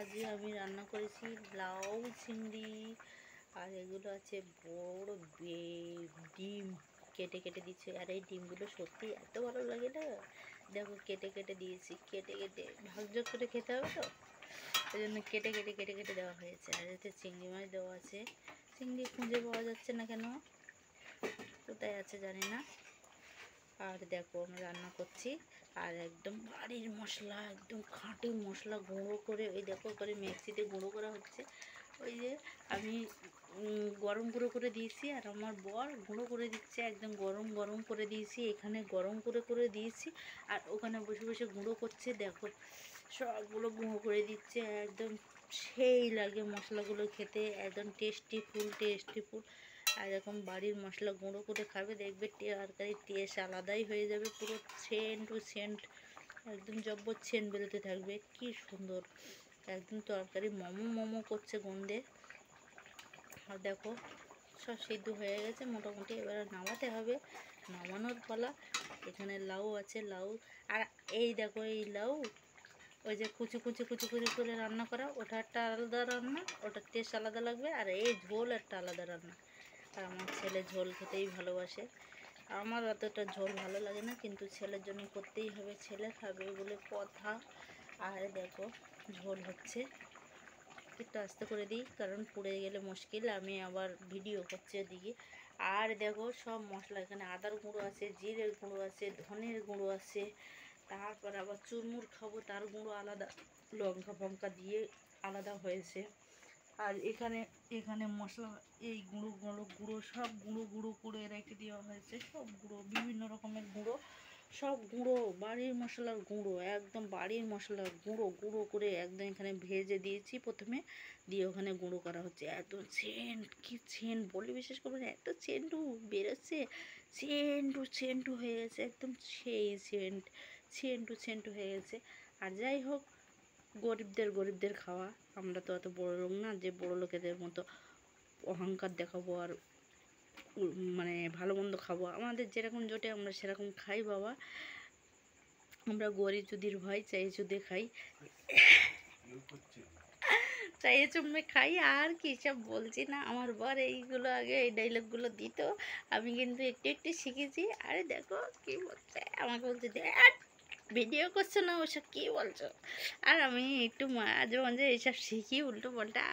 আজকে আমি রান্না করেছি লাউ চিংড়ি, আর এগুলো আছে বড় ডিম কেটে কেটে দিচ্ছে। আর এই ডিমগুলো সত্যি এত ভালো লাগে না, দেখো কেটে কেটে দিয়েছি, কেটে কেটে ভাগযোগ করে খেতে হবে তো, ওই জন্য কেটে কেটে কেটে কেটে দেওয়া হয়েছে। আর এতে চিংড়ি মাছ দেওয়া আছে, চিংড়ি খুঁজে পাওয়া যাচ্ছে না কেন, কোথায় আছে জানি না। আর দেখো আমি রান্না করছি, আর একদম বাড়ির মশলা, একদম খাঁটি মশলা গুঁড়ো করে, ওই দেখো করে মিক্সিতে গুঁড়ো করা হচ্ছে। ওই যে আমি গরম গুঁড়ো করে দিয়েছি, আর আমার বর গুঁড়ো করে দিচ্ছে, একদম গরম গরম করে দিয়েছি, এখানে গরম করে দিয়েছি, আর ওখানে বসে বসে গুঁড়ো করছে। দেখো সবগুলো গুঁড়ো করে দিচ্ছে, একদম সেই লাগে মশলাগুলো খেতে, একদম টেস্টিফুল। আর এরকম বাড়ির মশলা গুঁড়ো করে খাবে, দেখবে তরকারির টেস্ট আলাদাই হয়ে যাবে, পুরো সেন্ট একদম জব্বর সেন্ট বেরোতে থাকবে, কি সুন্দর একদম তরকারি মোমো করছে গন্ধে। আর দেখো সব সিদ্ধ হয়ে গেছে মোটামুটি, এবার নামাতে হবে, নামানোর পালা। এখানে লাউ আছে, লাউ, আর এই দেখো এই লাউ ওই যে কুচি করে রান্না করা, ওটা একটা আলাদা রান্না, ওটার টেস্ট আলাদা লাগবে। আর এই ঝোল একটা আলাদা রান্না। আর আমার ছেলে ঝোল খেতেই ভালোবাসে, আমার অতটা ঝোল ভালো লাগে না, কিন্তু ছেলের জন্য করতেই হবে, ছেলে খাবে বলে কথা। আর দেখো ঝোল হচ্ছে, একটু আস্তে করে দিই কারণ পুড়ে গেলে মুশকিল, আমি আবার ভিডিও করছি এদিকে। আর দেখো সব মশলা, এখানে আদার গুঁড়ো আছে, জিরের গুঁড়ো আছে, ধনের গুঁড়ো আছে, তারপর আবার চুরমুর খাবো তার গুঁড়ো আলাদা, লঙ্কা ফঙ্কা দিয়ে আলাদা হয়েছে। আর এখানে মশলা, এই গুঁড়ো সব গুঁড়ো করে রেখে দেওয়া হয়েছে, সব গুঁড়ো বিভিন্ন রকমের গুঁড়ো, সব গুঁড়ো বাড়ির মশলার গুঁড়ো, একদম বাড়ির মশলার গুঁড়ো করে একদম এখানে ভেজে দিয়েছি প্রথমে, দিয়ে ওখানে গুঁড়ো করা হচ্ছে। এত সেন্ট, কি সেন্ট বলে বিশেষ করবেন, এত সেন্টু বেরোচ্ছে, সেন্টু হয়ে গেছে, একদম সেই সেন্টু হয়ে গেছে। আর যাই হোক, গরিবদের খাওয়া, আমরা তো অত বড় লোক না যে বড় লোকেদের মতো অহংকার দেখাবো আর মানে ভালো মন্দ খাবো, আমাদের যেরকম জোটে আমরা সেরকম খাই বাবা, আমরা গরিব চুদির ভাই, চাই চুদে খাই, চাইয়ে চুম্মে খাই, আর কী সব বলছি না। আমার বর এইগুলো আগে এই ডাইলগগুলো দিত, আমি কিন্তু একটু শিখেছি। আরে দেখো কী বলছে, আমাকে বলছে ভিডিও করছো না, ওসব কী বলছো। আর আমি একটু মাঝে মাঝে এইসব শিখি উল্টো পাল্টা,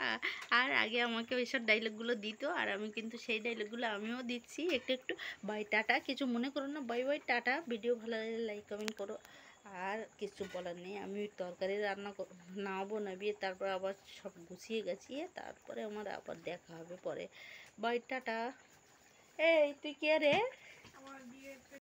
আর আগে আমাকে ওইসব ডাইলগগুলো দিত, আর আমি কিন্তু সেই ডাইলগগুলো আমিও দিচ্ছি একটু। বাই টাটা, কিছু মনে করো না, বাই টাটা। ভিডিও ভালো লাগলে লাইক কমেন্ট করো। আর কিছু বলার নেই, আমি তরকারি রান্না নামাবো, নামিয়ে তারপর আবার সব গুছিয়ে গাছিয়ে তারপরে আমার আবার দেখা হবে পরে। বাই টাটা। এই তুই কে রে?